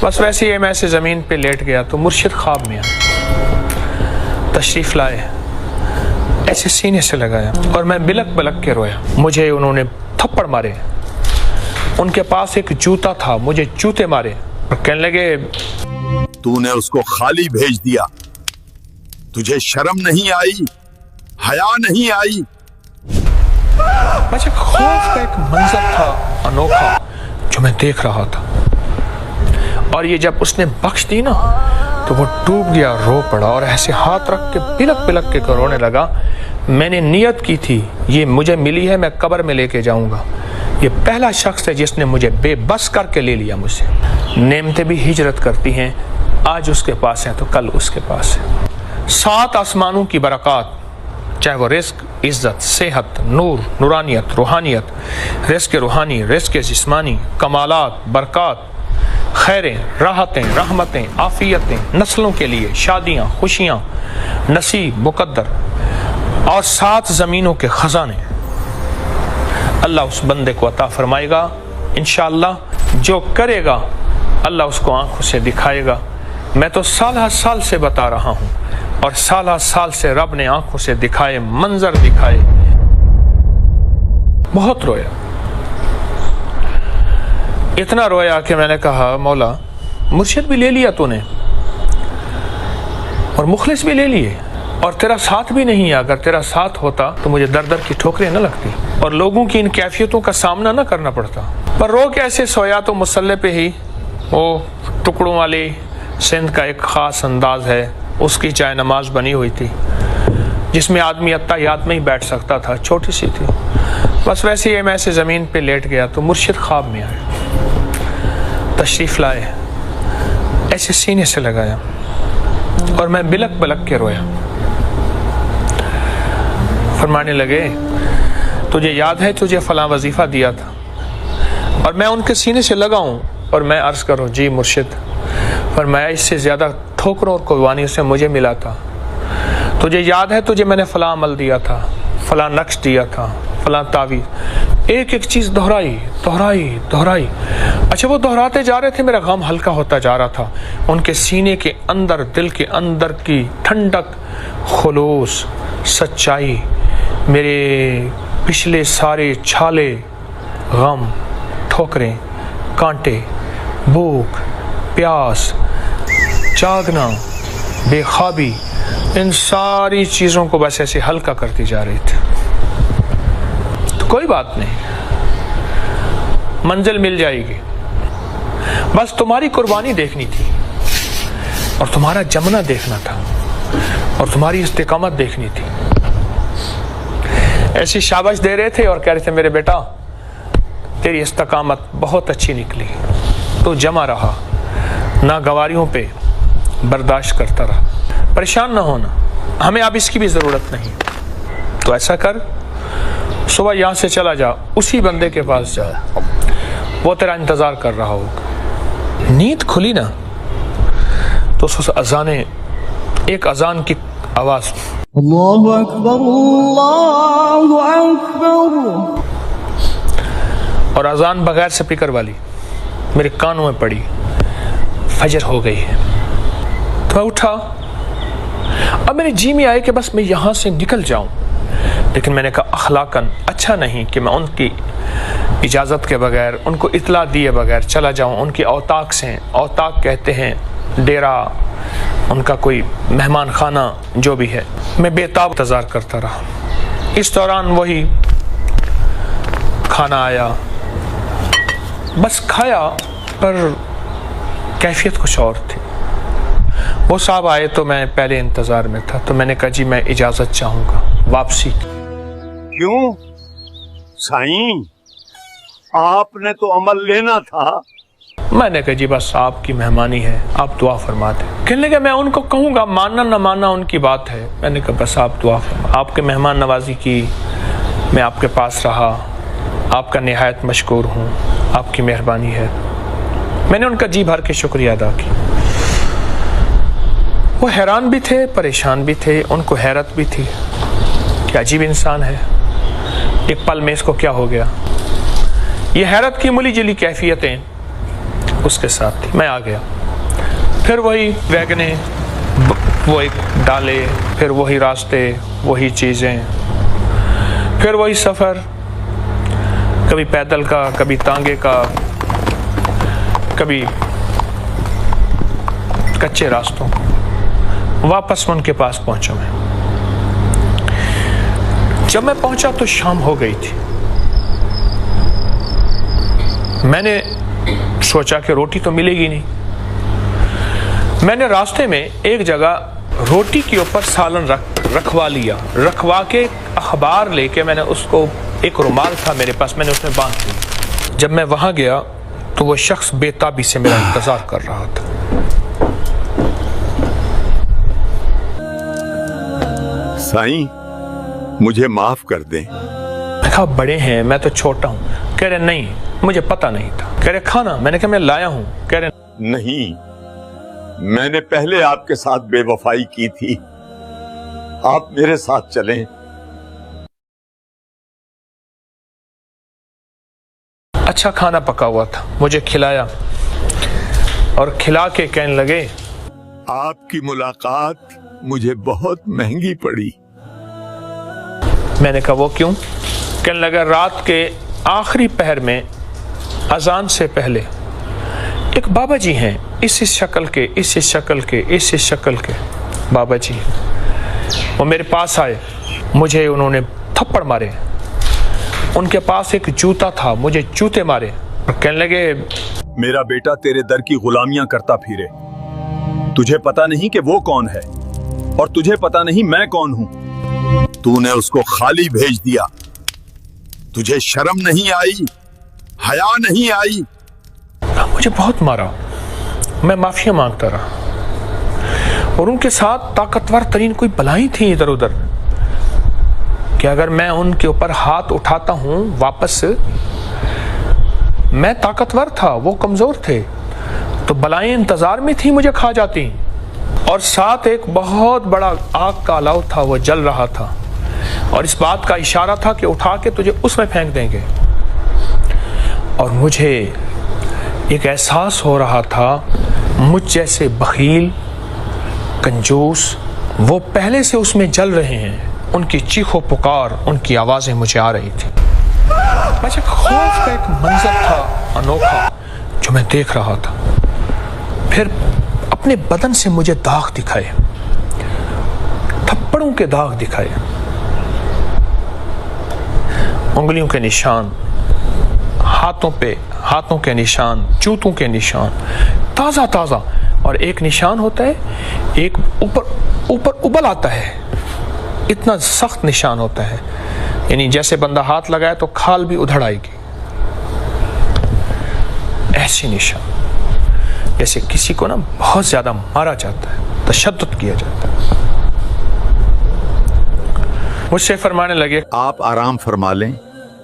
بس ویسے ہی میں ایسے زمین پہ لیٹ گیا تو مرشد خواب میں آیا، تشریف لائے، ایسے سینے سے لگایا اور میں بلک بلک کے رویا۔ مجھے انہوں نے تھپڑ مارے، ان کے پاس ایک جوتا تھا، مجھے جوتے مارے اور کہنے لگے تو نے اس کو خالی بھیج دیا، تجھے شرم نہیں آئی، حیا نہیں آئی؟ بس ایک خوف کا ایک منظر تھا انوکھا جو میں دیکھ رہا تھا، اور یہ جب اس نے بخش دی نا تو وہ ڈوب گیا، رو پڑا اور ایسے ہاتھ رکھ کے بلک بلک کے رونے لگا۔ میں نے نیت کی تھی یہ مجھے ملی ہے، میں قبر میں لے کے جاؤں گا، یہ پہلا شخص ہے جس نے مجھے بے بس کر کے لے لیا مجھ سے۔ نعمتیں بھی ہجرت کرتی ہیں، آج اس کے پاس ہیں تو کل اس کے پاس ہے۔ 7 آسمانوں کی برکات، چاہے وہ رزق، عزت، صحت، نور، نورانیت، روحانیت، رزق روحانی، رزق جسمانی، کمالات، برکات، خیریں، راحتیں، رحمتیں، عافیتیں، نسلوں کے لیے شادیاں، خوشیاں، نصیب، مقدر، اور 7 زمینوں کے خزانے اللہ اس بندے کو عطا فرمائے گا انشاءاللہ۔ جو کرے گا اللہ اس کو آنکھوں سے دکھائے گا۔ میں تو سالہ سال سے بتا رہا ہوں، اور سالہ سال سے رب نے آنکھوں سے دکھائے، منظر دکھائے۔ بہت رویا، اتنا رویا کہ میں نے کہا مولا مرشد بھی لے لیا تو نے، اور مخلص بھی لے لیے، اور تیرا ساتھ بھی نہیں ہے۔ اگر تیرا ساتھ ہوتا تو مجھے در در کی ٹھوکریں نہ لگتی اور لوگوں کی ان کیفیتوں کا سامنا نہ کرنا پڑتا۔ پر رو کے ایسے سویا تو مصلے پہ ہی وہ ٹکڑوں والی سندھ کا ایک خاص انداز ہے، اس کی چائے نماز بنی ہوئی تھی جس میں آدمی اتحیات میں ہی بیٹھ سکتا تھا، چھوٹی سی تھی۔ بس ویسے ہی میں ایسے زمین پہ لیٹ گیا تو مرشد خواب میں آئے، تشریف لائے، ایسے سینے سے لگایا اور میں بلک بلک کے رویا۔ فرمانے لگے تجھے یاد ہے تجھے فلاں وظیفہ دیا تھا، اور میں ان کے سینے سے لگاؤں اور میں عرض کروں جی مرشد، فرمایا اس سے زیادہ ٹھوکروں اور قربانیوں سے مجھے ملا تھا۔ تجھے یاد ہے تجھے میں نے فلاں عمل دیا تھا، فلاں نقش دیا تھا، فلاں تعویذ، ایک ایک چیز دہرائی دہرائی دہرائی۔ اچھا وہ دہراتے جا رہے تھے، میرا غم ہلکا ہوتا جا رہا تھا۔ ان کے سینے کے اندر، دل کے اندر کی ٹھنڈک، خلوص، سچائی، میرے پچھلے سارے چھالے، غم، ٹھوکریں، کانٹے، بھوک، پیاس، جاگنا، بے خوابی، ان ساری چیزوں کو بس ایسے ہلکا کرتی جا رہی تھی۔ تو کوئی بات نہیں، منزل مل جائے گی، بس تمہاری قربانی دیکھنی تھی، اور تمہارا جمنا دیکھنا تھا، اور تمہاری استقامت دیکھنی تھی۔ ایسی شاباش دے رہے تھے اور کہہ رہے تھے میرے بیٹا تیری استقامت بہت اچھی نکلی، تو جمع رہا، ناگواریوں پہ برداشت کرتا رہا، پریشان نہ ہونا، ہمیں اب اس کی بھی ضرورت نہیں۔ تو ایسا کر، صبح یہاں سے چلا جا، اسی بندے کے پاس جا، وہ تیرا انتظار کر رہا ہوگا۔ نیند کھلی نا تو اس اذانے، ایک اذان کی آواز، اللہ اکبر اللہ اکبر، اور اذان بغیر سپیکر والی میرے کانوں میں پڑی، فجر ہو گئی ہے۔ تو میں اٹھا، اب میرے جی میں آئے کہ بس میں یہاں سے نکل جاؤں، لیکن میں نے کہا اخلاقاً اچھا نہیں کہ میں ان کی اجازت کے بغیر، ان کو اطلاع دیے بغیر چلا جاؤں۔ ان کی اوطاق سے، اوطاق کہتے ہیں ڈیرا، ان کا کوئی مہمان خانہ جو بھی ہے۔ میں بے تاب انتظار کرتا رہا۔ اس دوران وہی کھانا آیا، بس کھایا، پر کیفیت کچھ اور تھی۔ وہ صاحب آئے تو میں پہلے انتظار میں تھا، تو میں نے کہا جی میں اجازت چاہوں گا واپسی کی۔ کیوں سائیں، آپ نے تو عمل لینا تھا۔ میں نے کہا جی بس آپ کی مہمانی ہے، آپ دعا فرما دیں۔ کہنے لگا میں ان کو کہوں گا، ماننا نہ ماننا ان کی بات ہے۔ میں نے کہا بس آپ دعا فرما، آپ کے مہمان نوازی کی، میں آپ کے پاس رہا، آپ کا نہایت مشکور ہوں، آپ کی مہربانی ہے۔ میں نے ان کا جی بھر کے شکریہ ادا کی۔ وہ حیران بھی تھے، پریشان بھی تھے، ان کو حیرت بھی تھی کہ عجیب انسان ہے، ایک پل میں اس کو کیا ہو گیا۔ یہ حیرت کی ملی جلی کیفیتیں اس کے ساتھ تھی. میں آ گیا. پھر وہی ویگنیں, وہی ڈالے, پھر وہی راستے, وہی چیزیں, پھر وہی سفر, کبھی پیدل کا, کبھی تانگے کا, کبھی کچے راستوں. واپس ان کے پاس پہنچا میں. جب میں پہنچا تو شام ہو گئی تھی. میں نے سوچا کہ روٹی تو ملے گی نہیں. میں نے راستے میں ایک جگہ روٹی کے اوپر سالن رکھوا لیا. رکھوا کے اخبار لے کے میں نے اس کو, ایک رومال تھا میرے پاس, میں نے اس میں باندھ دیا. جب میں وہاں گیا تو وہ شخص بے تابی سے میرا انتظار کر رہا تھا. سائیں مجھے معاف کر دیں. میں کہا بڑے ہیں, میں تو چھوٹا ہوں. کہہ رہے نہیں, مجھے پتہ نہیں تھا. کہہ رہے کھانا. میں نے کہا میں لایا ہوں. کہہ رہے نہیں, میں نے پہلے آپ کے ساتھ بے وفائی کی تھی, آپ میرے ساتھ چلیں. اچھا کھانا پکا ہوا تھا, مجھے کھلایا اور کھلا کے کہنے لگے آپ کی ملاقات مجھے بہت مہنگی پڑی. میں نے کہا وہ کیوں؟ کہنے لگا رات کے آخری پہر میں اذان سے پہلے ایک بابا جی ہیں, اس شکل کے, اس شکل کے, اس شکل کے بابا جی, وہ میرے پاس آئے. مجھے انہوں نے تھپڑ مارے. ان کے پاس ایک جوتا تھا, مجھے جوتے مارے. کہنے لگے میرا بیٹا تیرے در کی غلامیاں کرتا پھرے, تجھے پتا نہیں کہ وہ کون ہے اور تجھے پتا نہیں میں کون ہوں. تو نے اس کو خالی بھیج دیا, تجھے شرم نہیں آئی, حیا نہیں آئی. مجھے بہت مارا. میں معافی مانگتا رہا, اور ان کے ساتھ طاقتور ترین کوئی بلائیں تھیں ادھر ادھر کہ اگر میں ان کے اوپر ہاتھ اٹھاتا ہوں واپس, میں طاقتور تھا, وہ کمزور تھے, تو بلائیں انتظار میں تھی مجھے کھا جاتی. اور ساتھ ایک بہت بڑا آگ کا الاؤ تھا, وہ جل رہا تھا, اور اس بات کا اشارہ تھا کہ اٹھا کے تجھے اس میں پھینک دیں گے. اور مجھے ایک احساس ہو رہا تھا مجھ جیسے بخیل, کنجوس, وہ پہلے سے اس میں جل رہے ہیں. ان کی چیخ و پکار, ان کی آوازیں مجھے آ رہی تھی. مجھے خوف کا ایک منظر تھا انوکھا جو میں دیکھ رہا تھا. پھر اپنے بدن سے مجھے داغ دکھائے, تھپڑوں کے داغ دکھائے, انگلیوں کے نشان, ہاتھوں پہ ہاتھوں کے نشان, جوتوں کے نشان, تازہ تازہ. اور ایک نشان ہوتا ہے, ایک اوپر ابل آتا ہے, اتنا سخت نشان ہوتا ہے, یعنی جیسے بندہ ہاتھ لگائے تو کھال بھی ادھڑ آئے گی. ایسی نشان جیسے کسی کو نا بہت زیادہ مارا جاتا ہے, تشدد کیا جاتا ہے. مجھ سے فرمانے لگے آپ آرام فرما لیں,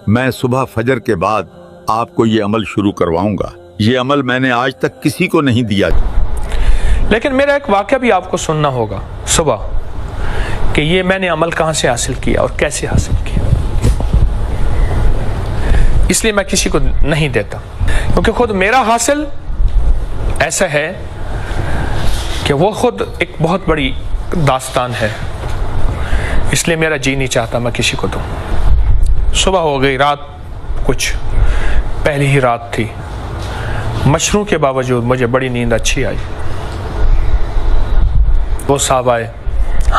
میں صبح فجر کے بعد آپ کو یہ عمل شروع کرواؤں گا. یہ عمل میں نے آج تک کسی کو نہیں دیا. لیکن میرا ایک واقعہ بھی آپ کو سننا ہوگا صبح, کہ یہ میں نے عمل کہاں سے حاصل کیا اور کیسے حاصل کیا. اس لیے میں کسی کو نہیں دیتا, کیونکہ خود میرا حاصل ایسا ہے کہ وہ خود ایک بہت بڑی داستان ہے. اس لیے میرا جی نہیں چاہتا میں کسی کو دوں. صبح ہو گئی, رات کچھ پہلی ہی رات تھی, مشروع کے باوجود مجھے بڑی نیند اچھی آئی. وہ صاحب آئے,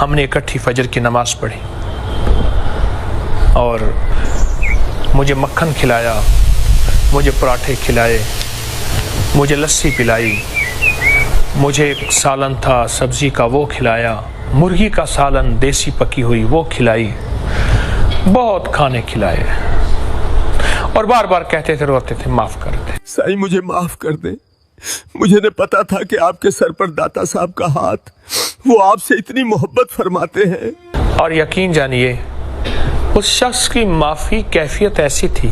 ہم نے اکٹھی فجر کی نماز پڑھی, اور مجھے مکھن کھلایا, مجھے پراٹھے کھلائے, مجھے لسی پلائی, مجھے ایک سالن تھا سبزی کا وہ کھلایا, مرغی کا سالن دیسی پکی ہوئی وہ کھلائی, بہت کھانے کھلائے, اور بار بار کہتے تھے, روتے تھے, معاف کر دے. سائیں مجھے معاف کر دیں, مجھے نے پتا تھا کہ آپ کے سر پر داتا صاحب کا ہاتھ, وہ آپ سے اتنی محبت فرماتے ہیں. اور یقین جانیے اس شخص کی معافی کیفیت ایسی تھی,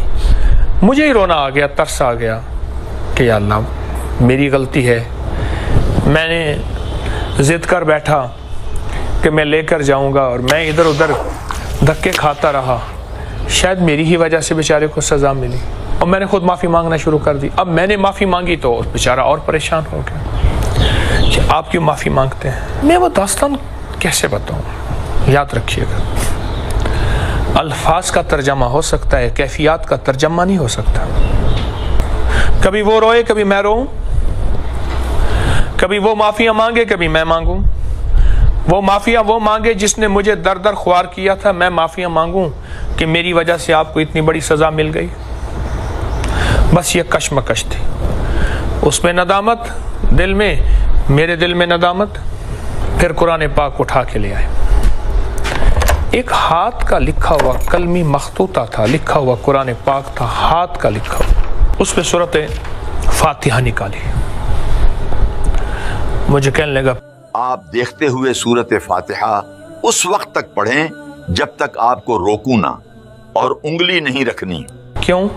مجھے ہی رونا آ گیا, ترس آ گیا کہ یا اللہ میری غلطی ہے, میں نے ضد کر بیٹھا کہ میں لے کر جاؤں گا, اور میں ادھر ادھر دھکے کھاتا رہا, شاید میری ہی وجہ سے بیچارے کو سزا ملی. اور میں نے خود معافی مانگنا شروع کر دی. اب میں نے معافی مانگی تو بیچارہ اور پریشان ہو گیا کہ آپ کیوں معافی مانگتے ہیں. میں وہ داستان کیسے بتاؤں؟ یاد رکھیے گا، الفاظ کا ترجمہ ہو سکتا ہے، کیفیات کا ترجمہ نہیں ہو سکتا. کبھی وہ روئے، کبھی میں روؤں، کبھی وہ معافیاں مانگے، کبھی میں مانگوں. وہ معافیاں وہ مانگے جس نے مجھے در در خوار کیا تھا، میں معافیاں مانگوں کہ میری وجہ سے آپ کو اتنی بڑی سزا مل گئی. بس یہ کشمکش تھی. اس میں ندامت دل میں، میرے دل میں ندامت. پھر قرآن پاک اٹھا کے لے آئے. ایک ہاتھ کا لکھا ہوا کلمی مخطوطہ تھا، لکھا ہوا قرآن پاک تھا، ہاتھ کا لکھا ہوا. اس پہ سورت فاتحہ نکالی. مجھے کہنے لگا آپ دیکھتے ہوئے سورت فاتحہ اس وقت تک پڑھیں جب تک آپ کو روکوں نہ اور انگلی نہیں رکھنی. کیوں؟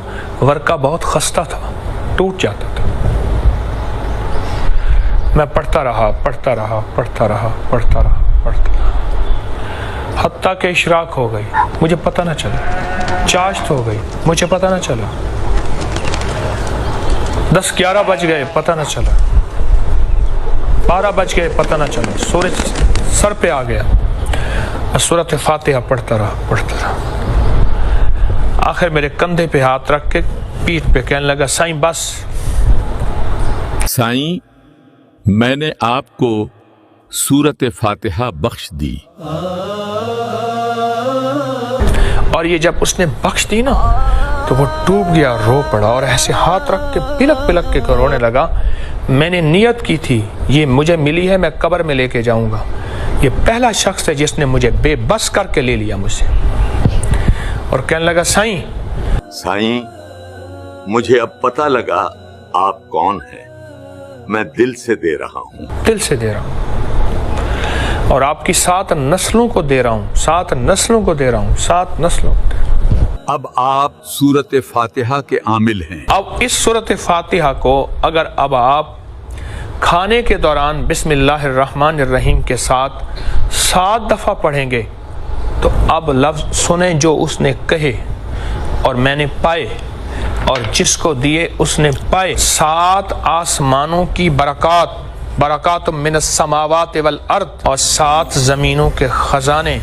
ورقہ بہت خستہ تھا، ٹوٹ جاتا تھا. میں پڑھتا رہا پڑھتا رہا پڑھتا رہا پڑھتا رہا پڑھتا رہا حتیٰ کہ اشراق ہو گئی، مجھے پتہ نہ چلا. چاشت ہو گئی، مجھے پتہ نہ چلا. 10-11 بج گئے، پتہ نہ چلا. 12 بج گئے، پتہ نہ چلا. سورج سر پہ آ گیا. سورت فاتحہ پڑھتا رہا پڑھتا رہا. آخر میرے کندھے پہ ہاتھ رکھ کے پیٹھ پہ کہنے لگا سائیں بس. سائیں میں نے آپ کو سورت فاتحہ بخش دی. اور یہ جب اس نے بخش دی نا تو وہ ڈوب گیا، رو پڑا اور ایسے ہاتھ رکھ کے پلک پلک کے رونے لگا. میں نے نیت کی تھی یہ مجھے ملی ہے، میں قبر میں لے کے جاؤں گا. یہ پہلا شخص ہے جس نے مجھے بے بس کر کے لے لیا مجھ سے. اور کہنے لگا سائیں مجھے اب پتہ لگا آپ کون ہیں. میں دل سے دے رہا ہوں، دل سے دے رہا ہوں، اور آپ کی 7 نسلوں کو دے رہا ہوں، 7 نسلوں کو دے رہا ہوں، 7 نسلوں کو دے رہا ہوں. اب آپ سورت فاتحہ کے عامل ہیں. اب اس سورت فاتحہ کو اگر اب آپ کھانے کے دوران بسم اللہ الرحمن الرحیم کے ساتھ 7 دفعہ پڑھیں گے تو اب لفظ سنیں جو اس نے کہے اور میں نے پائے اور جس کو دیے اس نے پائے. 7 آسمانوں کی برکات من السماوات والارض، اور 7 زمینوں کے خزانے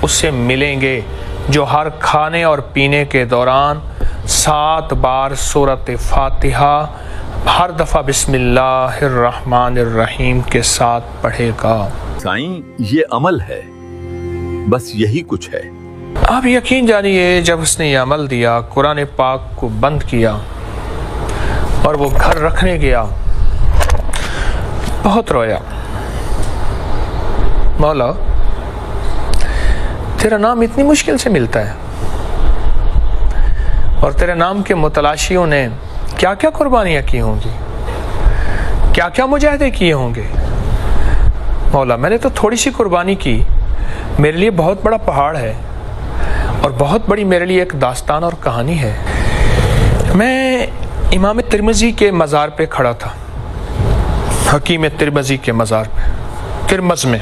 اسے ملیں گے جو ہر کھانے اور پینے کے دوران 7 بار سورت فاتحہ ہر دفعہ بسم اللہ الرحمن الرحیم کے ساتھ پڑھے گا. سائیں یہ عمل ہے، بس یہی کچھ ہے. آپ یقین جانیے جب اس نے یہ عمل دیا، قرآن پاک کو بند کیا اور وہ گھر رکھنے گیا، بہت رویا. مولا تیرا نام اتنی مشکل سے ملتا ہے اور تیرے نام کے متلاشیوں نے کیا کیا قربانیاں کی ہوں گی، کیا کیا مجاہدے کیے ہوں گے. مولا میں نے تو تھوڑی سی قربانی کی، میرے لیے بہت بڑا پہاڑ ہے اور بہت بڑی میرے لیے ایک داستان اور کہانی ہے. میں امام ترمذی کے مزار پہ کھڑا تھا، حکیم ترمذی کے مزار پہ ترمذ میں.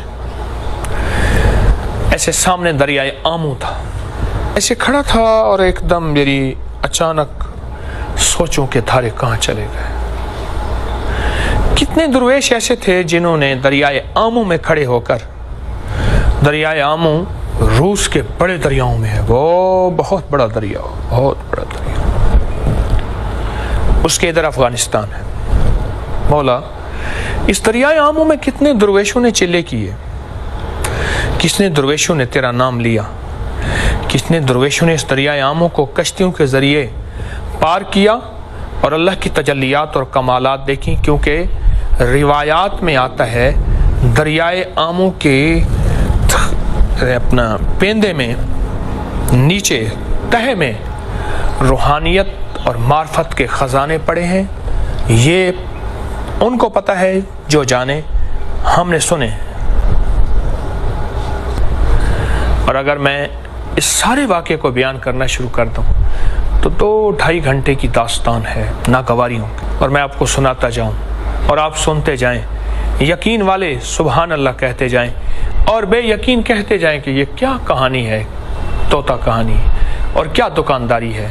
ایسے سامنے دریائے آمو تھا، ایسے کھڑا تھا اور ایک دم میری اچانک سوچوں کے دھارے کہاں چلے گئے. کتنے درویش ایسے تھے جنہوں نے دریائے آمو میں کھڑے ہو کر، دریائے آمو روس کے بڑے دریاؤں میں ہے، وہ بہت بڑا دریا، بہت بڑا دریا. اس کے ادھر افغانستان ہے. مولا اس دریائے آمو میں کتنے درویشوں نے چلے کیے، کتنے درویشوں نے تیرا نام لیا، کتنے درویشوں نے اس دریائے آمو کو کشتیوں کے ذریعے پار کیا اور اللہ کی تجلیات اور کمالات دیکھیں. کیونکہ روایات میں آتا ہے دریائے آمو کے اپنا پیندے میں نیچے تہہ میں روحانیت اور معرفت کے خزانے پڑے ہیں. یہ ان کو پتہ ہے جو جانے، ہم نے سنے. اور اگر میں اس سارے واقعے کو بیان کرنا شروع کر دوں تو 2-2.5 گھنٹے کی داستان ہے ناگواریوں کی، اور میں آپ کو سناتا جاؤں اور آپ سنتے جائیں. یقین والے سبحان اللہ کہتے جائیں اور بے یقین کہتے جائیں کہ یہ کیا کہانی ہے، طوطا کہانی ہے، اور کیا دکانداری ہے،